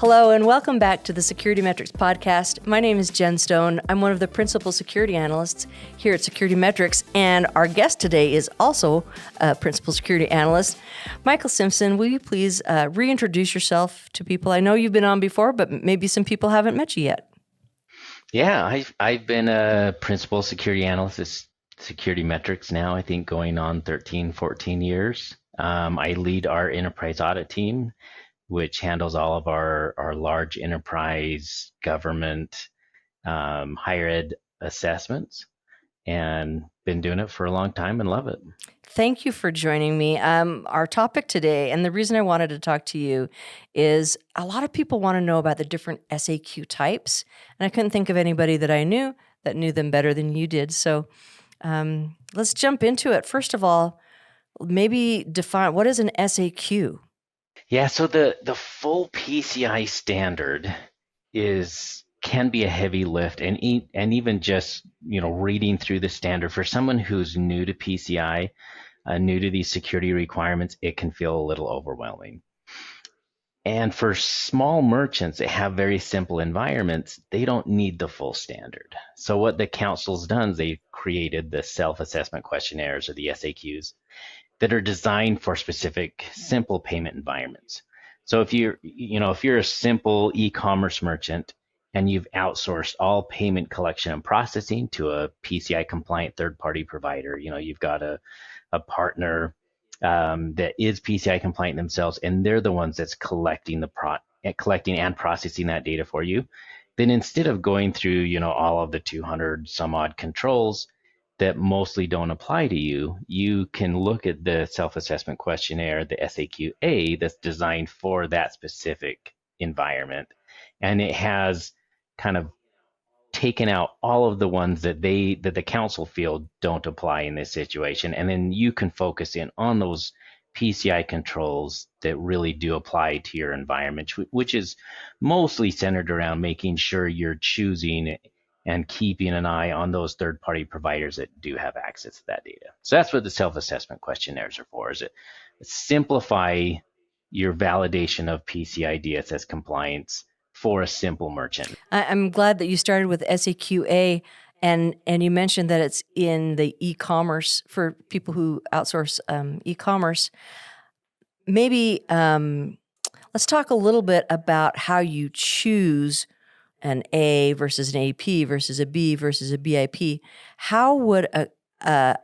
Hello and welcome back to the SecurityMetrics Podcast. My name is Jen Stone. I'm one of the principal security analysts here at SecurityMetrics, and our guest today is also a principal security analyst. Michael Simpson, will you please reintroduce yourself to people? I know you've been on before, but maybe some people haven't met you yet. Yeah, I've been a principal security analyst at SecurityMetrics now, I think going on 13, 14 years. I lead our enterprise audit team, which handles all of our large enterprise, government, higher ed assessments, and been doing it for a long time and love it. Thank you for joining me. Our topic today, and the reason I wanted to talk to you is a lot of people want to know about the different SAQ types, and I couldn't think of anybody that I knew that knew them better than you did. So let's jump into it. First of all, maybe define what is an SAQ? Yeah, so the full PCI standard can be a heavy lift, and even just reading through the standard for someone who's new to PCI, new to these security requirements, it can feel a little overwhelming. And for small merchants that have very simple environments, they don't need the full standard. So what the council's done is they've created the self-assessment questionnaires, or the SAQs, that are designed for specific simple payment environments. So if you're a simple e-commerce merchant and you've outsourced all payment collection and processing to a PCI compliant third-party provider, you've got a partner that is PCI compliant themselves, and they're the ones that's collecting and processing that data for you. Then instead of going through all of the 200 some odd controls that mostly don't apply to you, you can look at the self-assessment questionnaire, the SAQ A, that's designed for that specific environment. And it has kind of taken out all of the ones that the council feel don't apply in this situation. And then you can focus in on those PCI controls that really do apply to your environment, which is mostly centered around making sure you're choosing and keeping an eye on those third-party providers that do have access to that data. So that's what the self-assessment questionnaires are for, is it simplify your validation of PCI DSS compliance for a simple merchant. I'm glad that you started with SAQ A, and you mentioned that it's in the e-commerce for people who outsource e-commerce. Maybe let's talk a little bit about how you choose an A versus an AP versus a B versus a BIP. How would a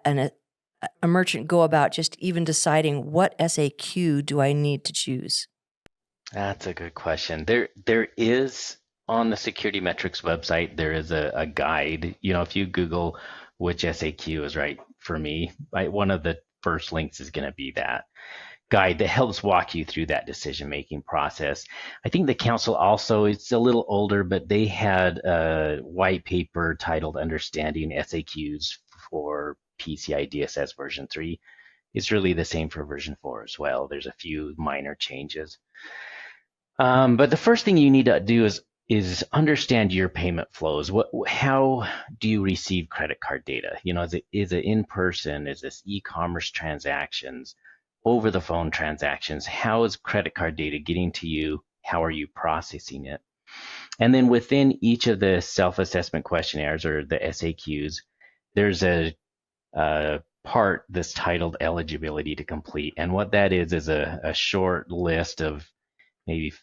merchant go about just even deciding what SAQ do I need to choose? That's a good question. There is, on the SecurityMetrics website, there is a guide. If you Google which SAQ is right for me, one of the first links is going to be that guide that helps walk you through that decision-making process. I think the council also, it's a little older, but they had a white paper titled Understanding SAQs for PCI DSS version 3. It's really the same for version 4 as well. There's a few minor changes. But the first thing you need to do is understand your payment flows. How do you receive credit card data? Is it in person? Is this e-commerce transactions? Over the phone transactions? How is credit card data getting to you? How are you processing it? And then within each of the self-assessment questionnaires, or the SAQs, there's a part that's titled Eligibility to Complete. And what that is a short list of maybe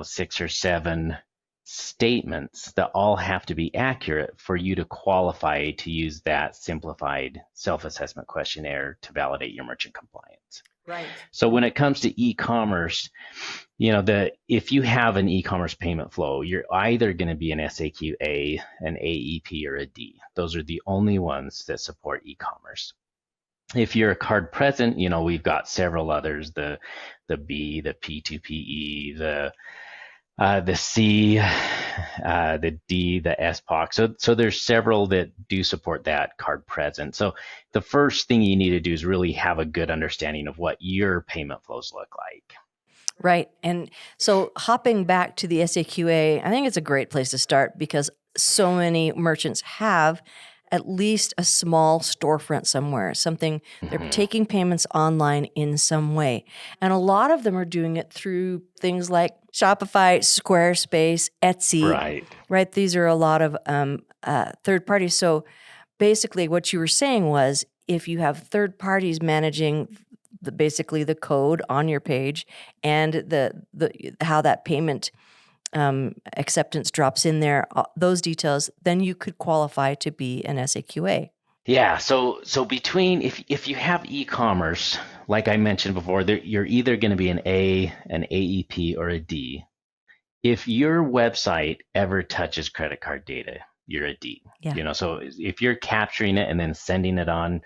6 or 7 statements that all have to be accurate for you to qualify to use that simplified self-assessment questionnaire to validate your merchant compliance. Right. So when it comes to e-commerce, if you have an e-commerce payment flow, you're either going to be an SAQ A, an AEP, or a D. Those are the only ones that support e-commerce. If you're a card present, we've got several others: the B, the P2PE, the C, the D, the SPoC. So there's several that do support that card present. So the first thing you need to do is really have a good understanding of what your payment flows look like. Right. And so hopping back to the SAQ A, I think it's a great place to start because so many merchants have at least a small storefront somewhere, something they're taking payments online in some way. And a lot of them are doing it through things like Shopify, Squarespace, Etsy, right? These are a lot of third parties. So basically what you were saying was if you have third parties managing basically the code on your page and the how that payment acceptance drops in there, those details, then you could qualify to be an SAQA. Yeah, so between if you have e-commerce, like I mentioned before, you're either going to be an A, an AEP, or a D. If your website ever touches credit card data, you're a D. Yeah. So if you're capturing it and then sending it on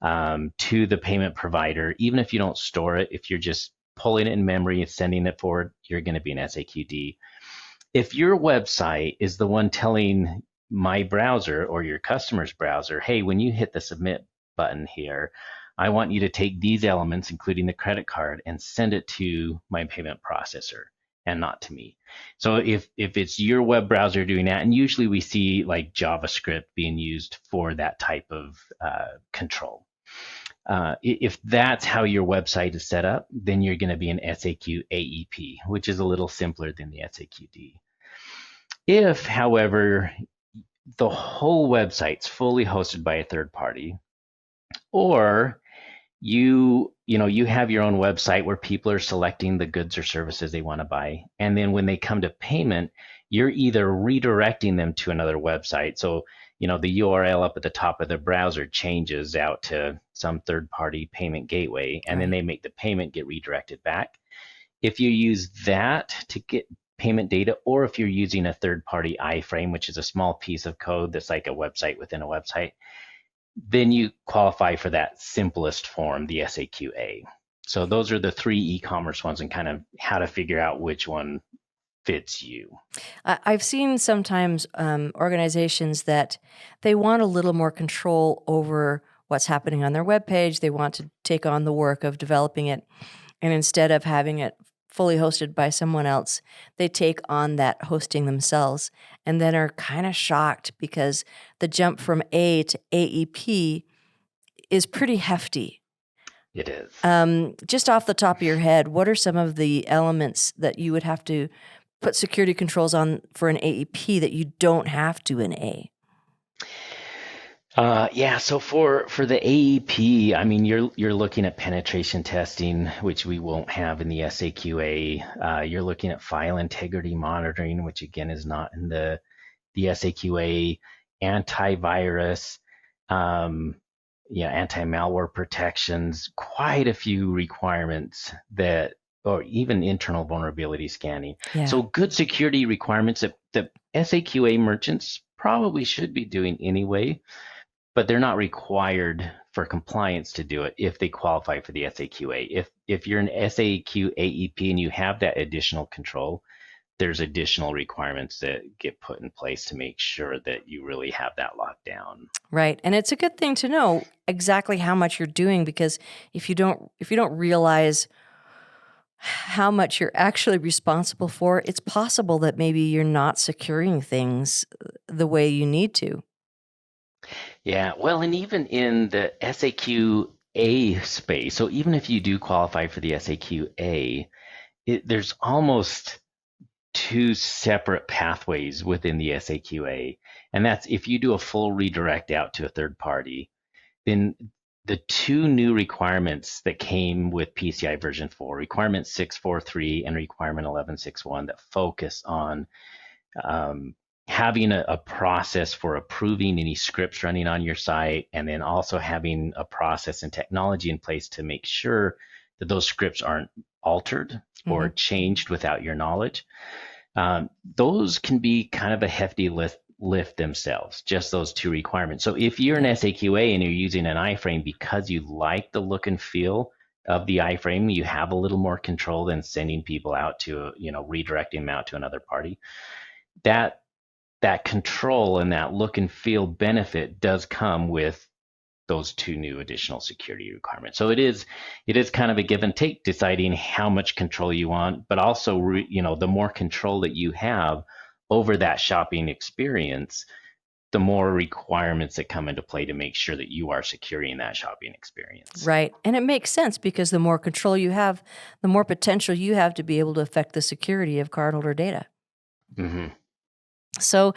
to the payment provider, even if you don't store it, if you're just pulling it in memory and sending it forward, you're going to be an SAQ D. If your website is the one telling my browser or your customer's browser, hey, when you hit the submit button here, I want you to take these elements, including the credit card, and send it to my payment processor and not to me. So if it's your web browser doing that, and usually we see like JavaScript being used for that type of control. If that's how your website is set up, then you're going to be an SAQ A-EP, which is a little simpler than the SAQ D. If, however, the whole website's fully hosted by a third party, or you have your own website where people are selecting the goods or services they want to buy, and then when they come to payment, you're either redirecting them to another website. So the URL up at the top of the browser changes out to some third-party payment gateway, and then they make the payment get redirected back. If you use that to get payment data, or if you're using a third-party iframe, which is a small piece of code that's like a website within a website, then you qualify for that simplest form, the SAQA. So those are the three e-commerce ones, and kind of how to figure out which one fits you. I've seen sometimes organizations that they want a little more control over what's happening on their webpage. They want to take on the work of developing it. And instead of having it fully hosted by someone else, they take on that hosting themselves and then are kind of shocked because the jump from A to AEP is pretty hefty. It is. Just off the top of your head, what are some of the elements that you would have to put security controls on for an AEP that you don't have to in A? So for the AEP, I mean, you're looking at penetration testing, which we won't have in the SAQA. You're looking at file integrity monitoring, which again is not in the SAQA. Antivirus, anti-malware protections, quite a few requirements that, or even internal vulnerability scanning. Yeah. So good security requirements that SAQA merchants probably should be doing anyway, but they're not required for compliance to do it if they qualify for the SAQA. If you're an SAQ A-EP and you have that additional control, there's additional requirements that get put in place to make sure that you really have that locked down. Right. And it's a good thing to know exactly how much you're doing, because if you don't realize how much you're actually responsible for, it's possible that maybe you're not securing things the way you need to. Yeah, well, and even in the SAQ A space, so even if you do qualify for the SAQ A, there's almost two separate pathways within the SAQ A. And that's if you do a full redirect out to a third party, then the two new requirements that came with PCI version 4, requirement 643 and requirement 1161, that focus on having a process for approving any scripts running on your site, and then also having a process and technology in place to make sure that those scripts aren't altered or changed without your knowledge. Those can be kind of a hefty lift themselves, just those two requirements. So if you're an SAQA and you're using an iframe because you like the look and feel of the iframe, you have a little more control than sending people out to, redirecting them out to another party. That control and that look and feel benefit does come with those two new additional security requirements. So it is kind of a give and take, deciding how much control you want, but also, the more control that you have over that shopping experience, the more requirements that come into play to make sure that you are securing that shopping experience. Right. And it makes sense because the more control you have, the more potential you have to be able to affect the security of cardholder data. Mm-hmm. So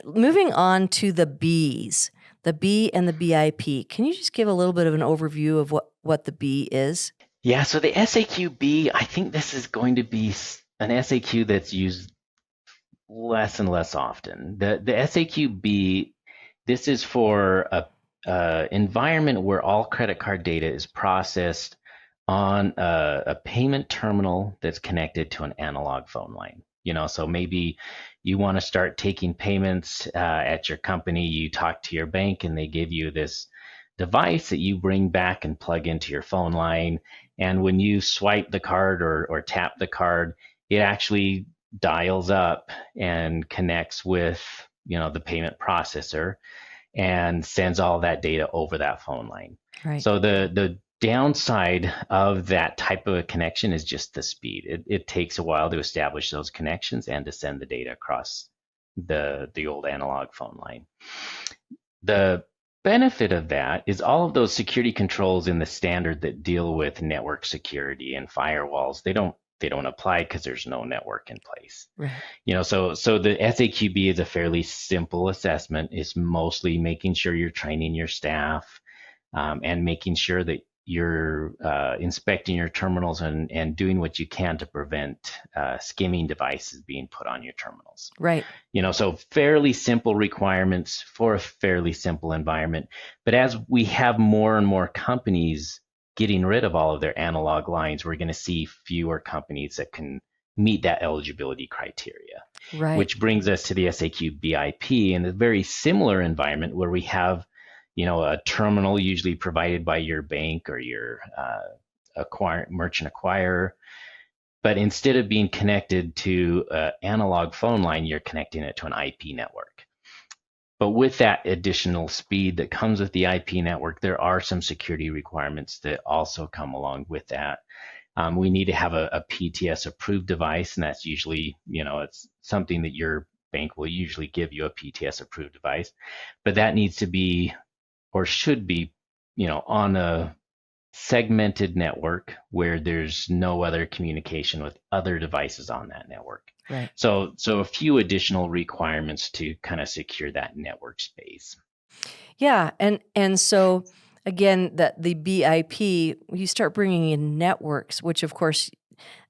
moving on to the Bs, the B and the BIP. Can you just give a little bit of an overview of what the B is? Yeah, so the SAQ B, I think this is going to be an SAQ that's used less and less often. The SAQ B, this is for a environment where all credit card data is processed on a payment terminal that's connected to an analog phone line. So maybe you want to start taking payments at your company. You talk to your bank and they give you this device that you bring back and plug into your phone line. And when you swipe the card or tap the card, it actually dials up and connects with the payment processor and sends all that data over that phone line. Right. So the downside of that type of a connection is just the speed. It takes a while to establish those connections and to send the data across the old analog phone line. The benefit of that is all of those security controls in the standard that deal with network security and firewalls, they don't apply because there's no network in place. Right. So the SAQB is a fairly simple assessment. It's mostly making sure you're training your staff and making sure that you're inspecting your terminals and doing what you can to prevent skimming devices being put on your terminals. Right. So fairly simple requirements for a fairly simple environment. But as we have more and more companies getting rid of all of their analog lines, we're going to see fewer companies that can meet that eligibility criteria. Right. Which brings us to the SAQ BIP in a very similar environment where we have a terminal usually provided by your bank or your merchant acquirer. But instead of being connected to an analog phone line, you're connecting it to an IP network. But with that additional speed that comes with the IP network, there are some security requirements that also come along with that. We need to have a PTS approved device, and that's usually, it's something that your bank will usually give you, a PTS approved device. But that needs to be or should be, on a segmented network where there's no other communication with other devices on that network. Right. So a few additional requirements to kind of secure that network space. Yeah, and so again, the BIP, you start bringing in networks, which of course,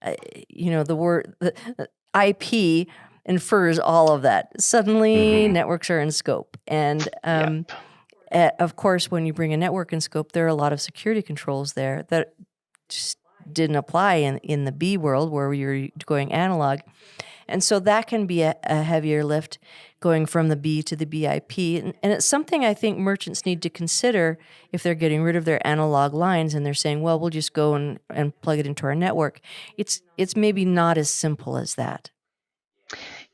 the word the IP infers all of that. Suddenly, networks are in scope, and of course, when you bring a network in scope, there are a lot of security controls there that just didn't apply in the B world where you're going analog. And so that can be a heavier lift going from the B to the BIP. And it's something I think merchants need to consider if they're getting rid of their analog lines and they're saying, well, we'll just go and plug it into our network. It's maybe not as simple as that.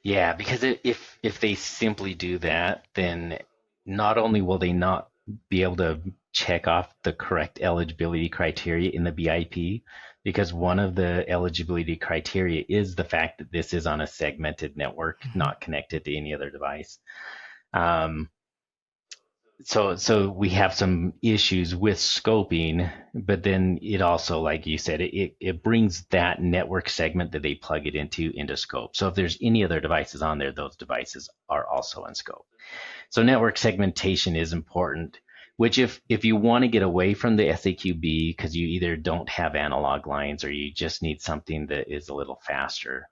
Yeah, because if they simply do that, then not only will they not be able to check off the correct eligibility criteria in the BIP, because one of the eligibility criteria is the fact that this is on a segmented network, not connected to any other device. So we have some issues with scoping, but then it also, like you said, it brings that network segment that they plug it into scope. So if there's any other devices on there, those devices are also in scope. So network segmentation is important, which if you want to get away from the SAQ B because you either don't have analog lines or you just need something that is a little faster,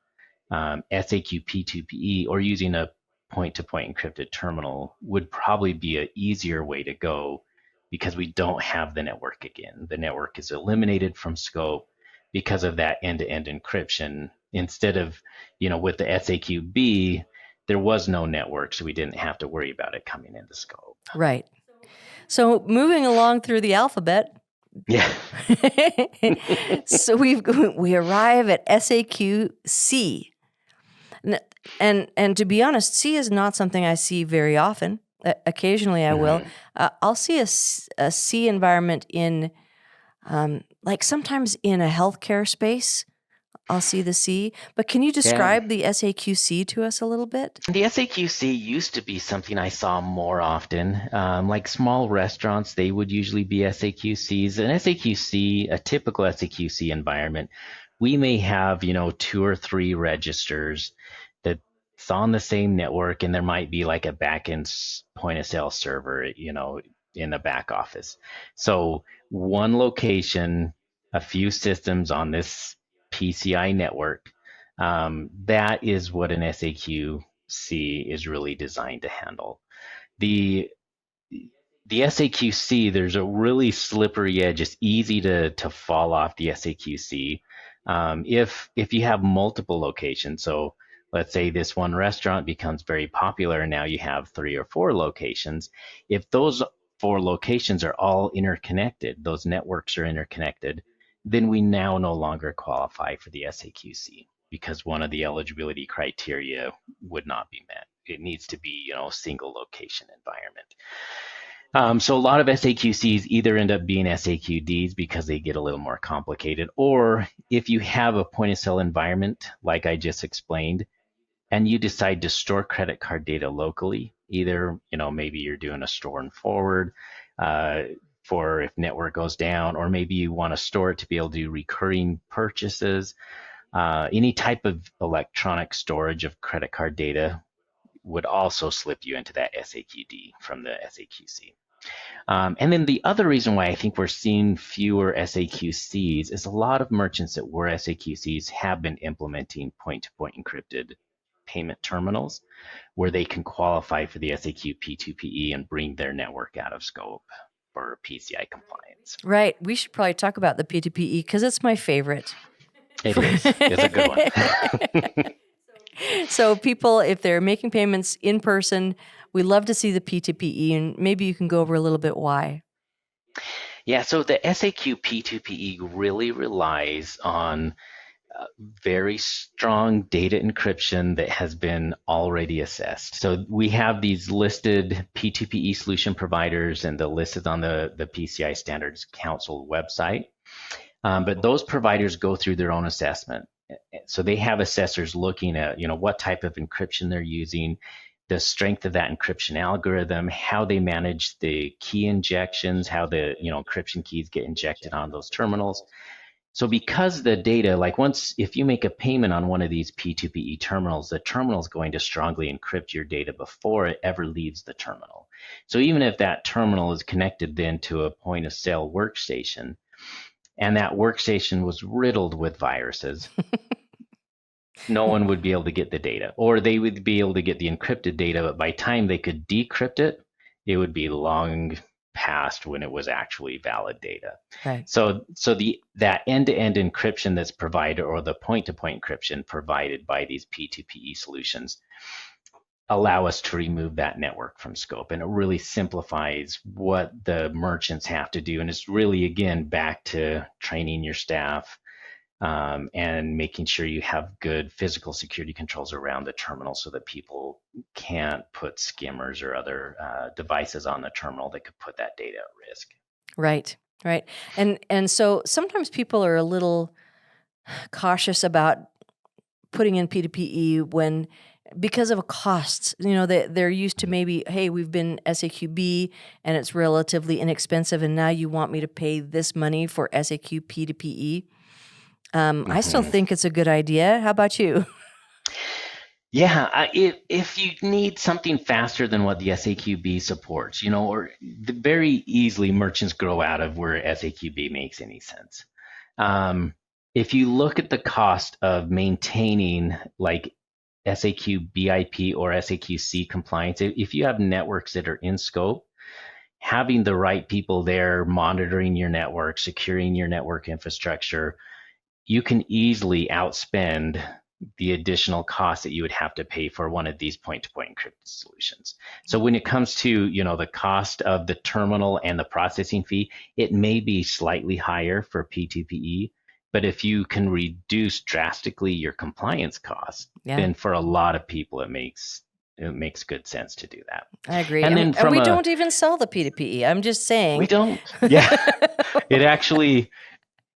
SAQ P2PE or using a point-to-point encrypted terminal would probably be an easier way to go because we don't have the network again. The network is eliminated from scope because of that end-to-end encryption. Instead of, with the SAQ B, there was no network, so we didn't have to worry about it coming into scope. Right. So moving along through the alphabet. Yeah. So we arrive at SAQ C. And to be honest, C is not something I see very often. Occasionally I will. I'll see a C environment in, like sometimes in a healthcare space. I'll see the C. But can you Yeah. describe the SAQ C to us a little bit? The SAQ C used to be something I saw more often. Like small restaurants, they would usually be SAQ Cs. An SAQ C, a typical SAQ C environment, we may have, 2 or 3 registers that's on the same network, and there might be like a backend point of sale server, in the back office. So one location, a few systems on this PCI network. That is what an SAQ C is really designed to handle. The the SAQC, there's a really slippery edge. It's easy to fall off the SAQC if you have multiple locations. So let's say this one restaurant becomes very popular, and now you have 3 or 4 locations. If those 4 locations are all interconnected, those networks are interconnected, then we now no longer qualify for the SAQC because one of the eligibility criteria would not be met. It needs to be, a single location environment. So a lot of SAQCs either end up being SAQ Ds because they get a little more complicated, or if you have a point of sale environment, like I just explained, and you decide to store credit card data locally, either, maybe you're doing a store and forward for if network goes down, or maybe you want to store it to be able to do recurring purchases. Any type of electronic storage of credit card data would also slip you into that SAQD from the SAQC. And then the other reason why I think we're seeing fewer SAQCs is a lot of merchants that were SAQCs have been implementing point-to-point encrypted payment terminals where they can qualify for the SAQ P2PE and bring their network out of scope for PCI compliance. Right. We should probably talk about the P2PE because it's my favorite. It is. It's a good one. So people, if they're making payments in person, we love to see the P2PE, and maybe you can go over a little bit why. Yeah, so the SAQ P2PE really relies on very strong data encryption that has been already assessed. So we have these listed P2PE solution providers, and the list is on the PCI Standards Council website. But those providers go through their own assessment. So they have assessors looking at, what type of encryption they're using, the strength of that encryption algorithm, how they manage the key injections, how the, encryption keys get injected on those terminals. So because the data, like if you make a payment on one of these P2PE terminals, the terminal is going to strongly encrypt your data before it ever leaves the terminal. So even if that terminal is connected then to a point of sale workstation, and that workstation was riddled with viruses, no one would be able to get the data, or they would be able to get the encrypted data, but by the time they could decrypt it, it would be long past when it was actually valid data. Right. So that end-to-end encryption that's provided, or the point-to-point encryption provided by these P2PE solutions, allow us to remove that network from scope, and it really simplifies what the merchants have to do. And it's really, again, back to training your staff and making sure you have good physical security controls around the terminal so that people can't put skimmers or other devices on the terminal that could put that data at risk. Right. And so sometimes people are a little cautious about putting in P2PE because of costs. They're used to maybe, hey, we've been SAQ B and it's relatively inexpensive, and now you want me to pay this money for SAQ P2PE. I still think it's a good idea. How about you? Yeah, if you need something faster than what the SAQ B supports, or very easily merchants grow out of where SAQ B makes any sense. If you look at the cost of maintaining like SAQ BIP or SAQ C compliance, if you have networks that are in scope, having the right people there monitoring your network, securing your network infrastructure, you can easily outspend the additional cost that you would have to pay for one of these point-to-point encrypted solutions. So when it comes to, the cost of the terminal and the processing fee, it may be slightly higher for P2PE, but if you can reduce drastically your compliance costs, then for a lot of people, it makes good sense to do that. I agree. And then we don't even sell the P2PE. I'm just saying. We don't. Yeah. It actually,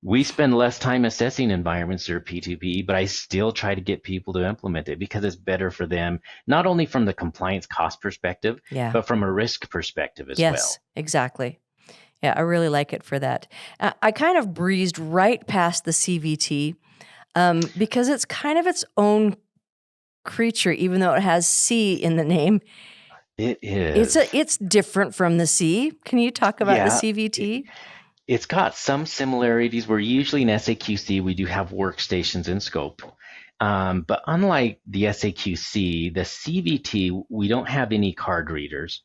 We spend less time assessing environments that are P2P, but I still try to get people to implement it because it's better for them, not only from the compliance cost perspective, Yeah. but from a risk perspective as well. Yes, exactly. Yeah, I really like it for that. I kind of breezed right past the CVT because it's kind of its own creature, even though it has C in the name. It is. It's different from the C. Can you talk about the Yeah, CVT? it's got some similarities where usually in SAQ C we do have workstations in scope. But unlike the SAQ C, the CVT, we don't have any card readers.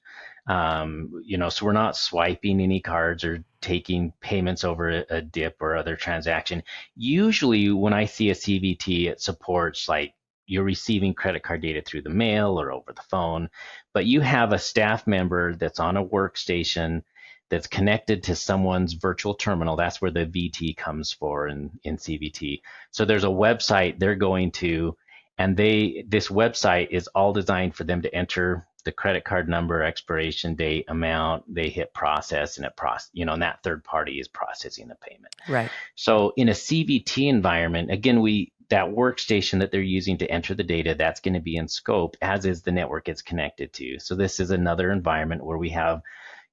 So we're not swiping any cards or taking payments over a dip or other transaction. Usually when I see a CVT, it supports like you're receiving credit card data through the mail or over the phone, but you have a staff member that's on a workstation that's connected to someone's virtual terminal. That's where the VT comes for in CVT. So there's a website they're going to, and this website is all designed for them to enter the credit card number, expiration date, amount. They hit process, and and that third party is processing the payment. Right. So in a CVT environment, again, that workstation that they're using to enter the data, that's going to be in scope, as is the network it's connected to. So this is another environment where we have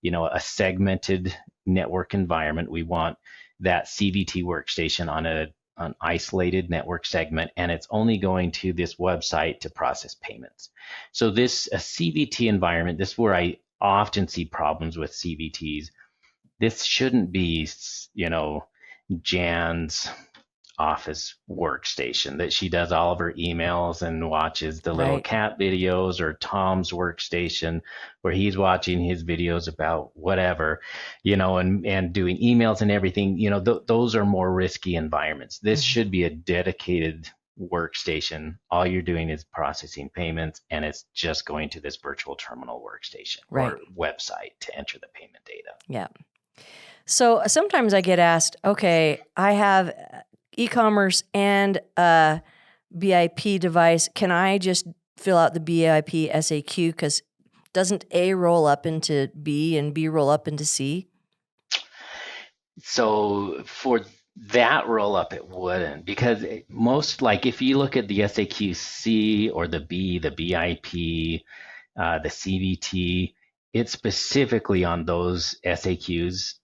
a segmented network environment. We want that CVT workstation on an isolated network segment, and it's only going to this website to process payments. So a CVT environment, this is where I often see problems with CVTs. This shouldn't be, Jan's office workstation that she does all of her emails and watches the little cat videos, or Tom's workstation where he's watching his videos about whatever, and doing emails and everything. Those are more risky environments. This should be a dedicated workstation. All you're doing is processing payments, and it's just going to this virtual terminal workstation or website to enter the payment data. Yeah. So sometimes I get asked, okay, I have e-commerce and a BIP device. Can I just fill out the BIP SAQ? Because doesn't A roll up into B and B roll up into C? So for that roll up, it wouldn't, because if you look at the SAQ C or the B, the BIP, the CVT, it's specifically on those SAQs.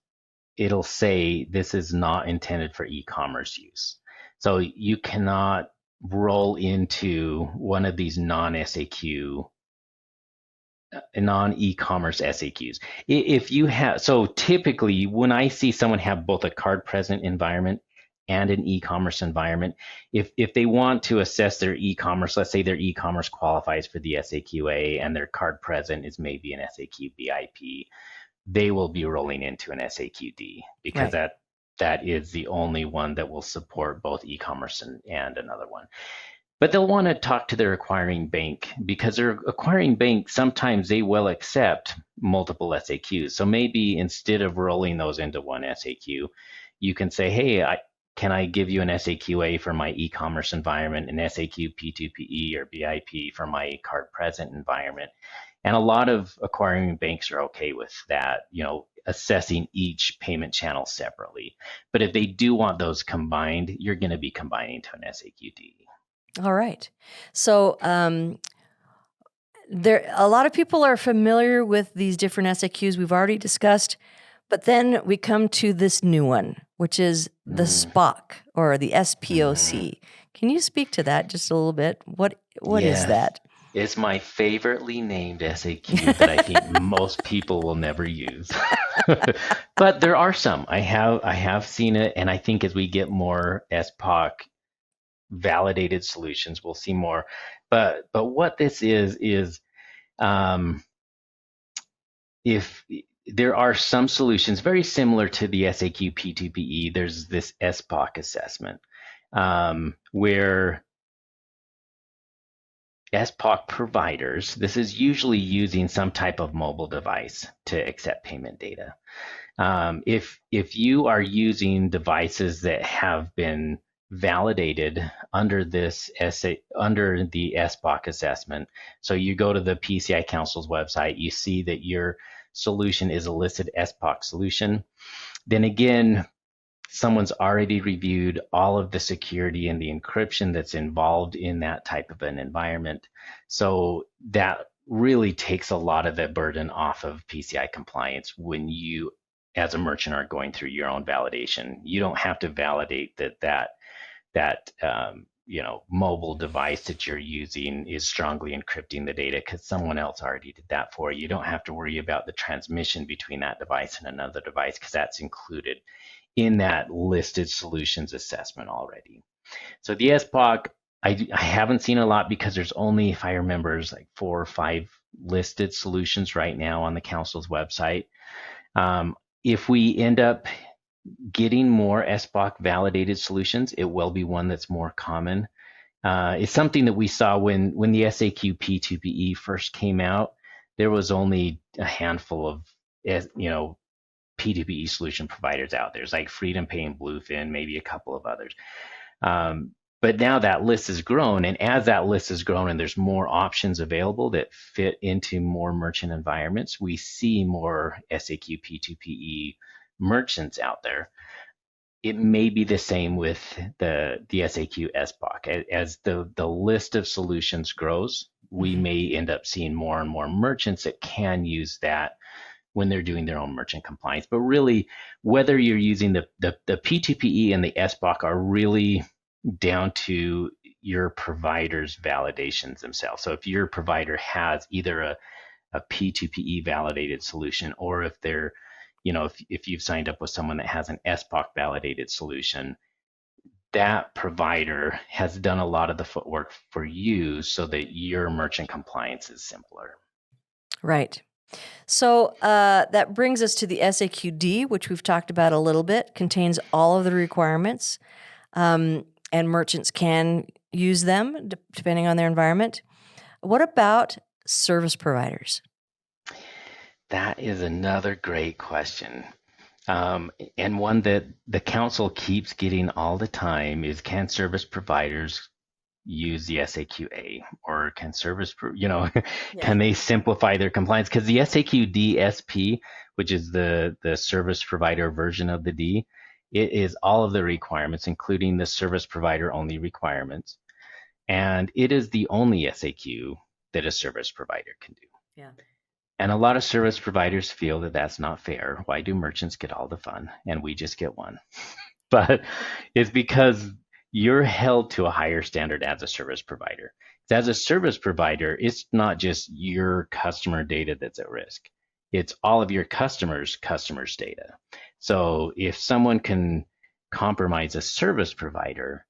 It'll say this is not intended for e-commerce use. So you cannot roll into one of these non-e-commerce SAQs. If you have, so typically when I see someone have both a card present environment and an e-commerce environment, if they want to assess their e-commerce, let's say their e-commerce qualifies for the SAQ A and their card present is maybe an SAQ BIP, they will be rolling into an SAQ D, because that is the only one that will support both e-commerce and another one. But they'll want to talk to their acquiring bank, because their acquiring bank, sometimes they will accept multiple SAQs. So maybe instead of rolling those into one SAQ, you can say, hey, can I give you an SAQ A for my e-commerce environment, an SAQ P2PE or BIP for my card present environment? And a lot of acquiring banks are okay with that, assessing each payment channel separately. But if they do want those combined, you're going to be combining to an SAQ D. All right. So a lot of people are familiar with these different SAQs we've already discussed, but then we come to this new one, which is the SPoC or the SPoC. Can you speak to that just a little bit? What is that? It's my favoritely named SAQ that I think most people will never use. But there are some. I have seen it, and I think as we get more SPoC validated solutions, we'll see more. But what this is if there are some solutions very similar to the SAQ P2PE, there's this SPoC assessment where SPoC providers, this is usually using some type of mobile device to accept payment data. If you are using devices that have been validated under the SPoC assessment, so you go to the PCI Council's website, you see that your solution is a listed SPoC solution, then again, someone's already reviewed all of the security and the encryption that's involved in that type of an environment. So that really takes a lot of the burden off of PCI compliance when you, as a merchant, are going through your own validation. You don't have to validate that mobile device that you're using is strongly encrypting the data because someone else already did that for you. You don't have to worry about the transmission between that device and another device because that's included in that listed solutions assessment already. So the SPoC, I haven't seen a lot because there's only, if I remember, there's like 4 or 5 listed solutions right now on the council's website. If we end up getting more SPoC validated solutions, it will be one that's more common. It's something that we saw when the SAQ P2PE first came out. There was only a handful of P2PE solution providers out there. There's like FreedomPay and Bluefin, maybe a couple of others. But now that list has grown, and as that list has grown and there's more options available that fit into more merchant environments, we see more SAQ P2PE merchants out there. It may be the same with the SAQ SPoC. As the list of solutions grows, we may end up seeing more and more merchants that can use that when they're doing their own merchant compliance. But really, whether you're using the P2PE and the SPoC are really down to your provider's validations themselves. So if your provider has either a P2PE validated solution, or if they're, if you've signed up with someone that has an SPoC validated solution, that provider has done a lot of the footwork for you so that your merchant compliance is simpler. Right. So that brings us to the SAQ D, which we've talked about a little bit, contains all of the requirements, and merchants can use them depending on their environment. What about service providers? That is another great question. And one that the council keeps getting all the time is, can service providers use the SAQ A, or can can they simplify their compliance? Because the SAQ D SP, which is the service provider version of the D, it is all of the requirements, including the service provider only requirements. And it is the only SAQ that a service provider can do. Yeah. And a lot of service providers feel that that's not fair. Why do merchants get all the fun and we just get one? But it's because you're held to a higher standard as a service provider. As a service provider, it's not just your customer data that's at risk. It's all of your customers' data. So if someone can compromise a service provider,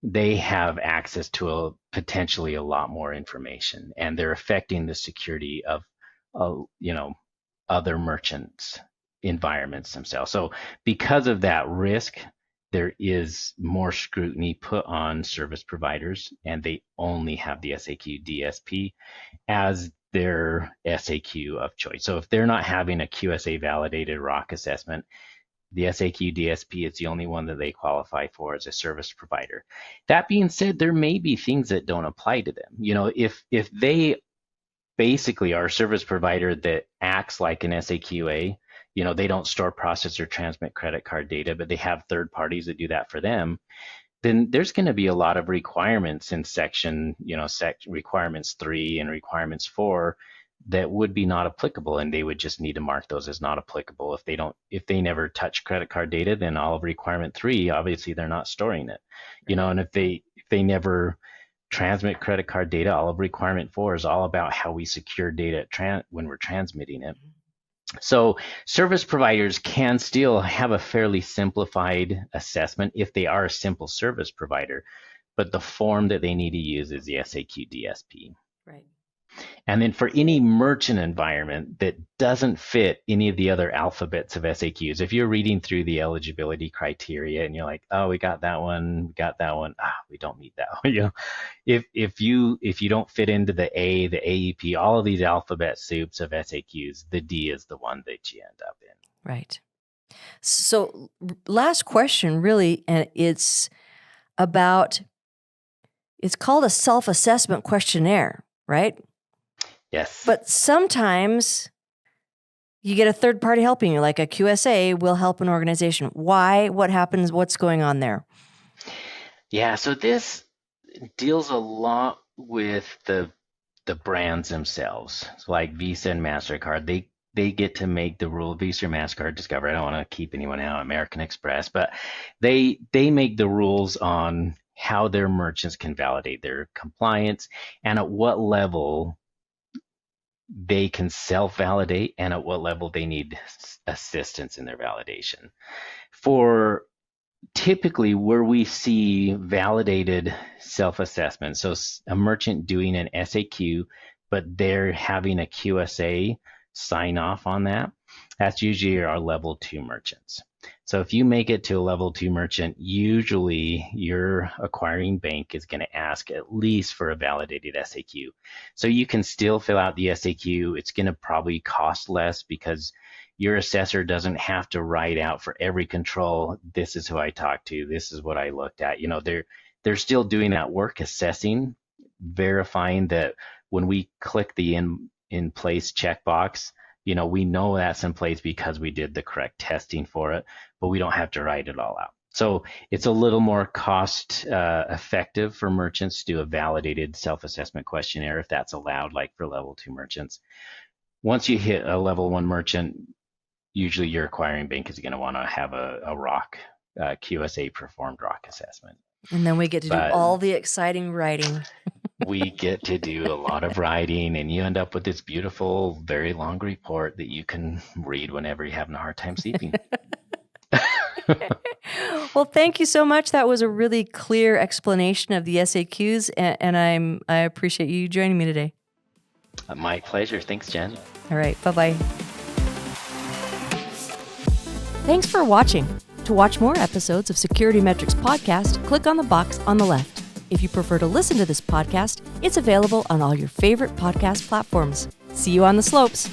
they have access to potentially a lot more information, and they're affecting the security of other merchants' environments themselves. So because of that risk, there is more scrutiny put on service providers, and they only have the SAQ DSP as their SAQ of choice. So if they're not having a QSA validated ROC assessment, the SAQ DSP is the only one that they qualify for as a service provider. That being said, there may be things that don't apply to them. If they basically are a service provider that acts like an SAQA, they don't store, process, or transmit credit card data, but they have third parties that do that for them, then there's going to be a lot of requirements in section, requirements 3 and requirements 4 that would be not applicable, and they would just need to mark those as not applicable. If they never touch credit card data, then all of requirement 3, obviously they're not storing it, and if they never transmit credit card data, all of requirement 4 is all about how we secure data when we're transmitting it. So service providers can still have a fairly simplified assessment if they are a simple service provider, but the form that they need to use is the SAQ DSP. Right. And then for any merchant environment that doesn't fit any of the other alphabets of SAQs, if you're reading through the eligibility criteria and you're like, oh, we got that one, we don't meet that one. If you don't fit into the A, the AEP, all of these alphabet soups of SAQs, the D is the one that you end up in. Right. So last question, really, and it's called a self-assessment questionnaire, right? Yes. But sometimes you get a third party helping you, like a QSA will help an organization. Why? What happens? What's going on there? Yeah, so this deals a lot with the brands themselves. So like Visa and MasterCard, they get to make the rule. Visa or MasterCard, Discover. I don't want to keep anyone out. American Express, but they make the rules on how their merchants can validate their compliance and at what level they can self-validate and at what level they need assistance in their validation. For typically where we see validated self-assessment, so a merchant doing an SAQ, but they're having a QSA sign off on that, that's usually our level 2 merchants. So if you make it to a level 2 merchant, usually your acquiring bank is going to ask at least for a validated SAQ. So you can still fill out the SAQ. It's going to probably cost less because your assessor doesn't have to write out for every control, this is who I talked to, this is what I looked at. You know, they're still doing that work, assessing, verifying that when we click the in place checkbox, you know, we know that's in place because we did the correct testing for it, but we don't have to write it all out. So it's a little more cost effective for merchants to do a validated self-assessment questionnaire if that's allowed, like for level 2 merchants. Once you hit a level 1 merchant, usually your acquiring bank is going to want to have a ROC, QSA performed ROC assessment. And then we get to do all the exciting writing. We get to do a lot of writing, and you end up with this beautiful, very long report that you can read whenever you're having a hard time sleeping. Well, thank you so much. That was a really clear explanation of the SAQs, and I appreciate you joining me today. My pleasure. Thanks, Jen. All right. Bye-bye. Thanks for watching. To watch more episodes of SecurityMetrics Podcast, click on the box on the left. If you prefer to listen to this podcast, it's available on all your favorite podcast platforms. See you on the slopes.